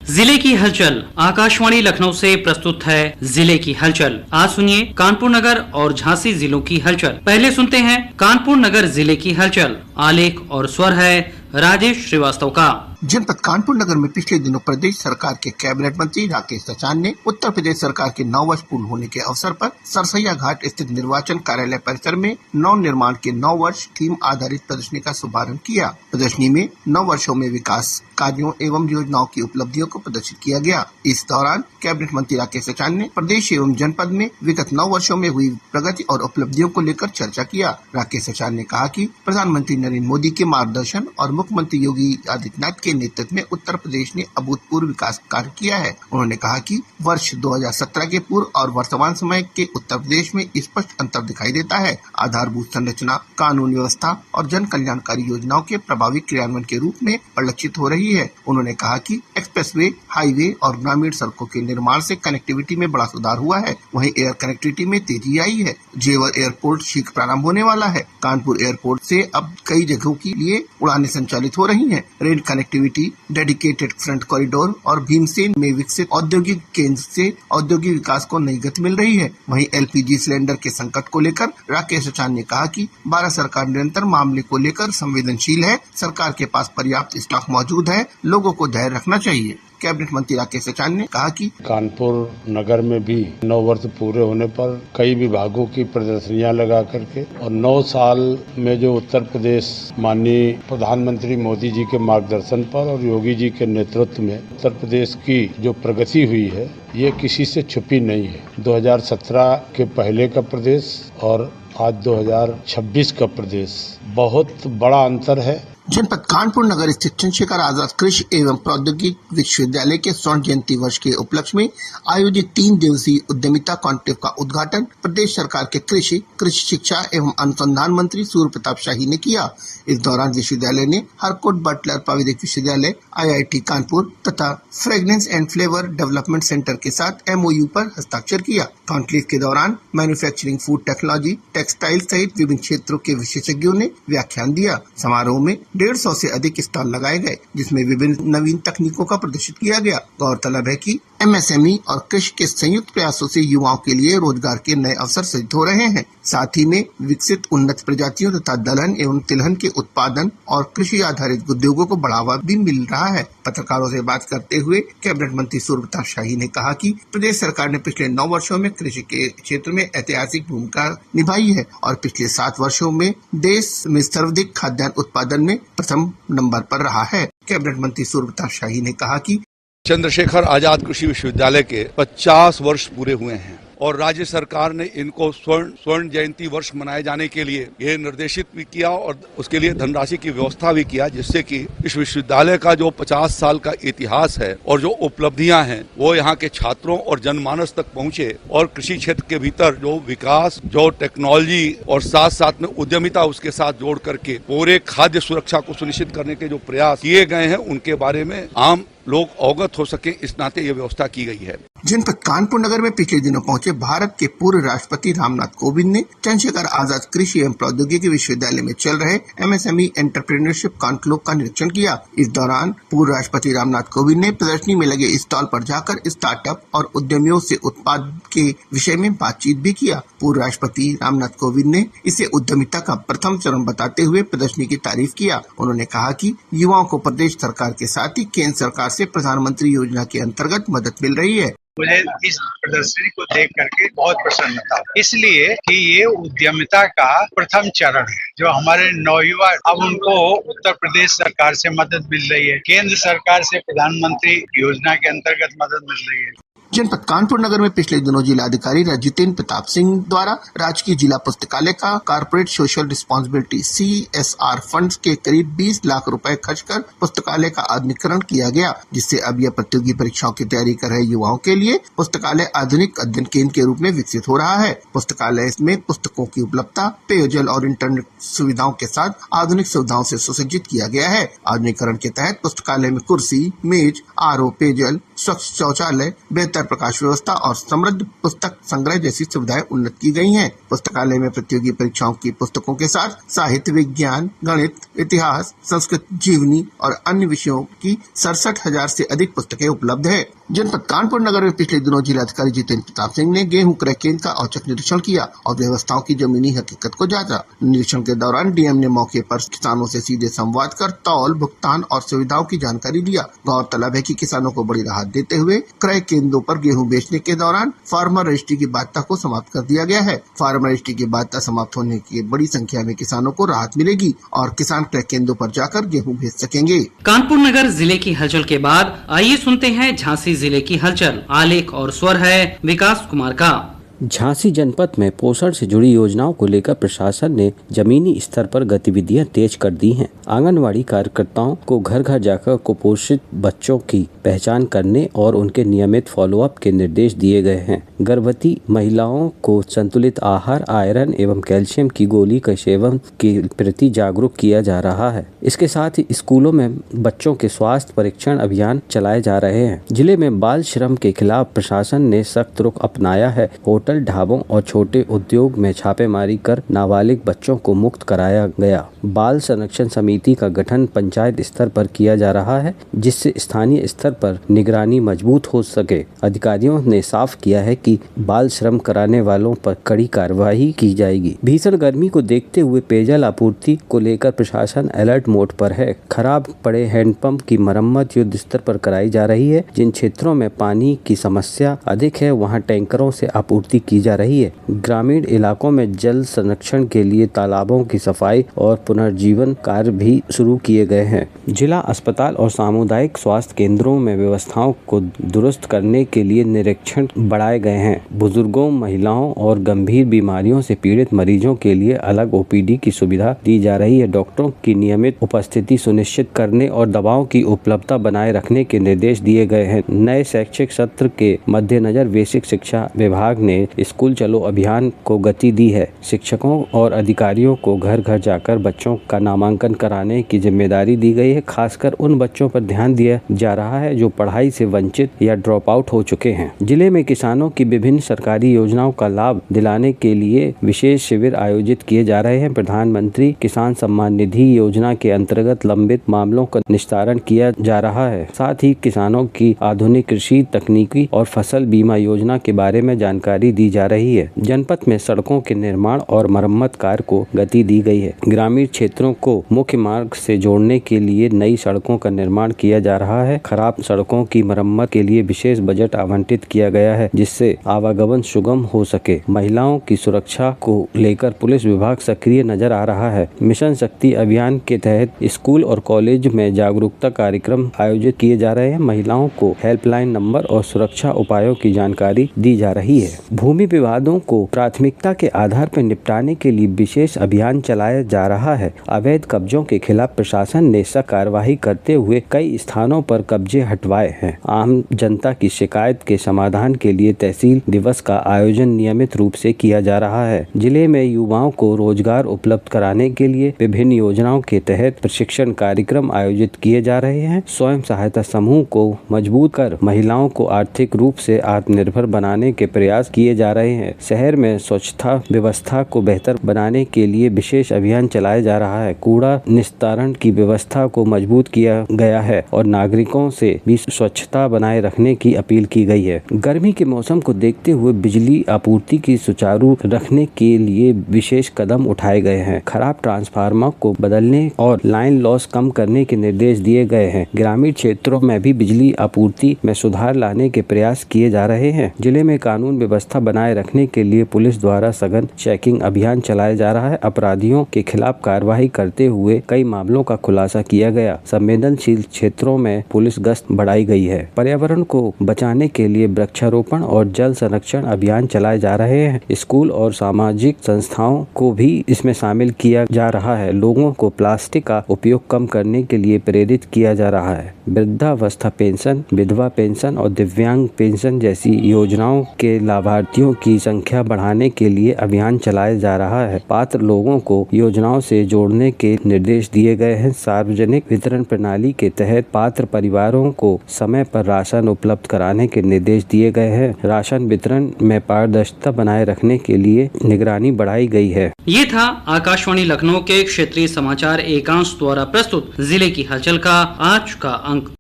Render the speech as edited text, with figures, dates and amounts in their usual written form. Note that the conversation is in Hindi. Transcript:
जिले की हलचल। आकाशवाणी लखनऊ से प्रस्तुत है जिले की हलचल। आज सुनिए कानपुर नगर और झांसी जिलों की हलचल। पहले सुनते हैं कानपुर नगर जिले की हलचल। आलेख और स्वर है राजेश श्रीवास्तव का। जनपद कानपुर नगर में पिछले दिनों प्रदेश सरकार के कैबिनेट मंत्री राकेश सचान ने उत्तर प्रदेश सरकार के 9 वर्ष पूर्ण होने के अवसर पर सरसैया घाट स्थित निर्वाचन कार्यालय परिसर में नव निर्माण के 9 वर्ष थीम आधारित प्रदर्शनी का शुभारंभ किया। प्रदर्शनी में 9 वर्षों में विकास कार्यों एवं योजनाओं की उपलब्धियों को प्रदर्शित किया गया। इस दौरान कैबिनेट मंत्री राकेश सचान ने प्रदेश एवं जनपद में विगत 9 वर्षों में हुई प्रगति और उपलब्धियों को लेकर चर्चा किया। राकेश सचान ने कहा कि प्रधानमंत्री नरेंद्र मोदी के मार्गदर्शन और मुख्यमंत्री योगी आदित्यनाथ के नेतृत्व में उत्तर प्रदेश ने अभूतपूर्व विकास कार्य किया है। उन्होंने कहा कि वर्ष 2017 के पूर्व और वर्तमान समय के उत्तर प्रदेश में स्पष्ट अंतर दिखाई देता है। आधारभूत संरचना, कानून व्यवस्था और जन कल्याणकारी योजनाओं के प्रभावी क्रियान्वयन के रूप में परिलक्षित हो रही है। उन्होंने कहा कि एक्सप्रेसवे, हाईवे और ग्रामीण सड़कों के निर्माण से कनेक्टिविटी में बड़ा सुधार हुआ है। वहीं एयर कनेक्टिविटी में तेजी आई है। जेवर एयरपोर्ट शीघ्र प्रारंभ होने वाला है। कानपुर एयरपोर्ट से अब कई जगहों के लिए उड़ानें संचालित हो रही हैं। Rail connectivity, dedicated front corridor और भीमसेन में विकसित औद्योगिक केंद्र से औद्योगिक विकास को नई गति मिल रही है। वहीं एलपीजी सिलेंडर के संकट को लेकर राकेश सचान ने कहा कि भारत सरकार निरंतर मामले को लेकर संवेदनशील है। सरकार के पास पर्याप्त स्टॉक मौजूद है। लोगों को धैर्य रखना चाहिए। कैबिनेट मंत्री राकेश सचान ने कहा कि कानपुर नगर में भी 9 वर्ष पूरे होने पर कई विभागों की प्रदर्शनियां लगा करके और 9 साल में जो उत्तर प्रदेश माननीय प्रधानमंत्री मोदी जी के मार्गदर्शन पर और योगी जी के नेतृत्व में उत्तर प्रदेश की जो प्रगति हुई है ये किसी से छुपी नहीं है। 2017 के पहले का प्रदेश और आज 2026 का प्रदेश, बहुत बड़ा अंतर है। जनपद कानपुर नगर स्थित चंद्रशेखर आजाद कृषि एवं प्रौद्योगिकी विश्वविद्यालय के स्वर्ण जयंती वर्ष के उपलक्ष्य में आयोजित 3 दिवसीय उद्यमिता कॉन्क्लेव का उद्घाटन प्रदेश सरकार के कृषि शिक्षा एवं अनुसंधान मंत्री सूर्य प्रताप शाही ने किया। इस दौरान विश्वविद्यालय ने हरकोट बटलर प्राविधिक विश्वविद्यालय, IIT कानपुर तथा fragrance and flavour development centre के साथ MOU पर हस्ताक्षर किया। कॉन्क्लेव के दौरान मैन्युफैक्चरिंग, फूड टेक्नोलॉजी, टेक्सटाइल सहित विभिन्न क्षेत्रों के विशेषज्ञों ने व्याख्यान दिया। समारोह में 150 से अधिक स्टॉल लगाए गए, जिसमें विभिन्न नवीन तकनीकों का प्रदर्शित किया गया। गौरतलब है कि MSME और कृषि के संयुक्त प्रयासों से युवाओं के लिए रोजगार के नए अवसर सृजित हो रहे हैं। साथ ही में विकसित उन्नत प्रजातियों तथा दलहन एवं तिलहन के उत्पादन और कृषि आधारित उद्योगों को बढ़ावा भी मिल रहा है। पत्रकारों से बात करते हुए कैबिनेट मंत्री सूर्य प्रताप शाही ने कहा कि प्रदेश सरकार ने पिछले 9 वर्षों में कृषि के क्षेत्र में ऐतिहासिक भूमिका निभाई है और पिछले 7 वर्षों में देश में सर्वाधिक खाद्यान्न उत्पादन में प्रथम नंबर पर रहा है। कैबिनेट मंत्री सूर्य प्रताप शाही ने कहा कि चंद्रशेखर आजाद कृषि विश्वविद्यालय के 50 वर्ष पूरे हुए हैं और राज्य सरकार ने इनको स्वर्ण जयंती वर्ष मनाए जाने के लिए ये निर्देशित भी किया और उसके लिए धनराशि की व्यवस्था भी किया, जिससे कि इस विश्वविद्यालय का जो 50 साल का इतिहास है और जो उपलब्धियां हैं वो यहाँ के छात्रों और जनमानस तक पहुँचे और कृषि क्षेत्र के भीतर जो विकास, जो टेक्नोलॉजी और साथ साथ में उद्यमिता उसके साथ जोड़ करके पूरे खाद्य सुरक्षा को सुनिश्चित करने के जो प्रयास किए गए हैं उनके बारे में आम लोग अवगत हो सके, इस नाते ये व्यवस्था की गई है। जनपद कानपुर नगर में पिछले दिनों पहुंचे भारत के पूर्व राष्ट्रपति रामनाथ कोविंद ने चंद्रशेखर आजाद कृषि एवं प्रौद्योगिकी विश्वविद्यालय में चल रहे MSME एंटरप्रेन्योरशिप कॉन्क्लेव का निरीक्षण किया। इस दौरान पूर्व राष्ट्रपति रामनाथ कोविंद ने प्रदर्शनी में लगे स्टॉल पर जाकर स्टार्टअप और उद्यमियों से उत्पाद के विषय में बातचीत भी किया। पूर्व राष्ट्रपति रामनाथ कोविंद ने इसे उद्यमिता का प्रथम चरण बताते हुए प्रदर्शनी की तारीफ किया। उन्होंने कहा कि युवाओं को प्रदेश सरकार के साथ ही केंद्र सरकार से प्रधानमंत्री योजना के अंतर्गत मदद मिल रही है। मुझे इस प्रदर्शनी को देख करके बहुत प्रसन्नता, इसलिए कि ये उद्यमिता का प्रथम चरण है जो हमारे नौयुवा, अब उनको उत्तर प्रदेश सरकार से मदद मिल रही है, केंद्र सरकार से प्रधानमंत्री योजना के अंतर्गत मदद मिल रही है। जनपद कानपुर नगर में पिछले दिनों जिलाधिकारी जितेंद्र प्रताप सिंह द्वारा राजकीय जिला पुस्तकालय का corporate social responsibility CSR fund के करीब 20 लाख रुपए खर्च कर पुस्तकालय का आधुनिकीकरण किया गया, जिससे अब यह प्रतियोगी परीक्षाओं की तैयारी कर रहे युवाओं के लिए पुस्तकालय आधुनिक अध्ययन केंद्र के रूप में विकसित हो रहा है। पुस्तकालय में पुस्तकों की उपलब्धता, पेयजल और इंटरनेट सुविधाओं के साथ आधुनिक सुविधाओं से सुसज्जित किया गया है। आधुनिकीकरण के तहत पुस्तकालय में कुर्सी, मेज, RO, पेयजल, स्वच्छ शौचालय, बेहतर बेहतर प्रकाश व्यवस्था और समृद्ध पुस्तक संग्रह जैसी सुविधाएं उन्नत की गई हैं। पुस्तकालय में प्रतियोगी परीक्षाओं की पुस्तकों के साथ साहित्य, विज्ञान, गणित, इतिहास, संस्कृत, जीवनी और अन्य विषयों की 67,000 से अधिक पुस्तकें उपलब्ध है। जनपद कानपुर नगर में पिछले दिनों जिलाधिकारी जितेंद्र प्रताप सिंह ने गेहूं क्रय केंद्र का औचक निरीक्षण किया और व्यवस्थाओं की जमीनी हकीकत को जांचा। निरीक्षण के दौरान डीएम ने मौके पर किसानों से सीधे संवाद कर तौल, भुगतान और सुविधाओं की जानकारी लिया। गौरतलब है कि किसानों को बड़ी राहत देते हुए क्रय केंद्रों पर गेहूं बेचने के दौरान फार्मर रजिस्ट्री की बाध्यता को समाप्त कर दिया गया है। फार्मर रजिस्ट्री की बाध्यता समाप्त होने की बड़ी संख्या में किसानों को राहत मिलेगी और किसान क्रय केंद्रों पर जाकर गेहूं बेच सकेंगे। कानपुर नगर जिले की हलचल के बाद आइए सुनते हैं झांसी जिले की हलचल। आलेख और स्वर है विकास कुमार का। झांसी जनपद में पोषण से जुड़ी योजनाओं को लेकर प्रशासन ने जमीनी स्तर पर गतिविधियां तेज कर दी हैं। आंगनवाड़ी कार्यकर्ताओं को घर घर जाकर कुपोषित बच्चों की पहचान करने और उनके नियमित फॉलोअप के निर्देश दिए गए हैं। गर्भवती महिलाओं को संतुलित आहार, आयरन एवं कैल्शियम की गोली के सेवन के प्रति जागरूक किया जा रहा है। इसके साथ ही स्कूलों में बच्चों के स्वास्थ्य परीक्षण अभियान चलाए जा रहे हैं। जिले में बाल श्रम के खिलाफ प्रशासन ने सख्त रुख अपनाया है। होटल, ढाबों और छोटे उद्योग में छापेमारी कर नाबालिग बच्चों को मुक्त कराया गया। बाल संरक्षण समिति का गठन पंचायत स्तर पर किया जा रहा है, जिससे स्थानीय स्तर पर निगरानी मजबूत हो सके। अधिकारियों ने साफ किया है कि बाल श्रम कराने वालों पर कड़ी कार्रवाई की जाएगी। भीषण गर्मी को देखते हुए पेयजल आपूर्ति को लेकर प्रशासन अलर्ट मोड पर है। खराब पड़े हैंडपंप की मरम्मत युद्ध स्तर पर कराई जा रही है। जिन क्षेत्रों में पानी की समस्या अधिक है, वहां टैंकरों से आपूर्ति की जा रही है। ग्रामीण इलाकों में जल संरक्षण के लिए तालाबों की सफाई और पुनर्जीवन कार्य भी शुरू किए गए हैं। जिला अस्पताल और सामुदायिक स्वास्थ्य केंद्रों में व्यवस्थाओं को दुरुस्त करने के लिए निरीक्षण बढ़ाए गए हैं। बुजुर्गों, महिलाओं और गंभीर बीमारियों से पीड़ित मरीजों के लिए अलग ओपीडी की सुविधा दी जा रही है। डॉक्टरों की नियमित उपस्थिति सुनिश्चित करने और दवाओं की उपलब्धता बनाए रखने के निर्देश दिए गए हैं। नए शैक्षिक सत्र के मद्देनजर बेसिक शिक्षा विभाग ने स्कूल चलो अभियान को गति दी है। शिक्षकों और अधिकारियों को घर घर जाकर बच्चों का नामांकन कराने की जिम्मेदारी दी गई है। खासकर उन बच्चों पर ध्यान दिया जा रहा है जो पढ़ाई से वंचित या ड्रॉप आउट हो चुके हैं। जिले में किसानों की विभिन्न सरकारी योजनाओं का लाभ दिलाने के लिए विशेष शिविर आयोजित किए जा रहे हैं। प्रधानमंत्री किसान सम्मान निधि योजना के अंतर्गत लंबित मामलों का निस्तारण किया जा रहा है। साथ ही किसानों की आधुनिक कृषि तकनीकी और फसल बीमा योजना के बारे में जानकारी दी जा रही है। जनपद में सड़कों के निर्माण और मरम्मत कार्य को गति दी गई है। ग्रामीण क्षेत्रों को मुख्य मार्ग से जोड़ने के लिए नई सड़कों का निर्माण किया जा रहा है। खराब सड़कों की मरम्मत के लिए विशेष बजट आवंटित किया गया है, जिससे आवागमन सुगम हो सके। महिलाओं की सुरक्षा को लेकर पुलिस विभाग सक्रिय नजर आ रहा है। मिशन शक्ति अभियान के तहत स्कूल और कॉलेज में जागरूकता कार्यक्रम आयोजित किए जा रहे हैं। महिलाओं को हेल्पलाइन नंबर और सुरक्षा उपायों की जानकारी दी जा रही है। भूमि विवादों को प्राथमिकता के आधार पर निपटाने के लिए विशेष अभियान चलाया जा रहा है। अवैध कब्जों के खिलाफ प्रशासन ने सख्त कार्रवाई करते हुए कई स्थानों पर कब्जे हटवाए हैं। आम जनता की शिकायत के समाधान के लिए तहसील दिवस का आयोजन नियमित रूप से किया जा रहा है। जिले में युवाओं को रोजगार उपलब्ध कराने के लिए विभिन्न योजनाओं के तहत प्रशिक्षण कार्यक्रम आयोजित किए जा रहे हैं। स्वयं सहायता समूह को मजबूत कर महिलाओं को आर्थिक रूप से आत्मनिर्भर बनाने के प्रयास किए जा रहे हैं। शहर में स्वच्छता व्यवस्था को बेहतर बनाने के लिए विशेष अभियान चलाया जा रहा है। कूड़ा निस्तारण की व्यवस्था को मजबूत किया गया है और नागरिकों से भी स्वच्छता बनाए रखने की अपील की गई है। गर्मी के मौसम को देखते हुए बिजली आपूर्ति की सुचारू रखने के लिए विशेष कदम उठाए गए हैं। खराब ट्रांसफार्मर को बदलने और लाइन लॉस कम करने के निर्देश दिए गए हैं। ग्रामीण क्षेत्रों में भी बिजली आपूर्ति में सुधार लाने के प्रयास किए जा रहे हैं। जिले में कानून व्यवस्था बनाए रखने के लिए पुलिस द्वारा सघन चेकिंग अभियान चलाया जा रहा है। अपराधियों के खिलाफ कार्रवाई करते हुए कई मामलों का खुलासा किया गया। संवेदनशील क्षेत्रों में पुलिस गश्त बढ़ाई गई है। पर्यावरण को बचाने के लिए वृक्षारोपण और जल संरक्षण अभियान चलाए जा रहे हैं। स्कूल और सामाजिक संस्थाओं को भी इसमें शामिल किया जा रहा है। लोगों को प्लास्टिक का उपयोग कम करने के लिए प्रेरित किया जा रहा है। वृद्धावस्था पेंशन, विधवा पेंशन और दिव्यांग पेंशन जैसी योजनाओं के लाभार्थियों की संख्या बढ़ाने के लिए अभियान चलाया जा रहा है। पात्र लोगों को योजनाओं से से जोड़ने के निर्देश दिए गए हैं। सार्वजनिक वितरण प्रणाली के तहत पात्र परिवारों को समय पर राशन उपलब्ध कराने के निर्देश दिए गए हैं। राशन वितरण में पारदर्शिता बनाए रखने के लिए निगरानी बढ़ाई गई है। ये था आकाशवाणी लखनऊ के क्षेत्रीय समाचार एकांश द्वारा प्रस्तुत जिले की हलचल का आज का अंक।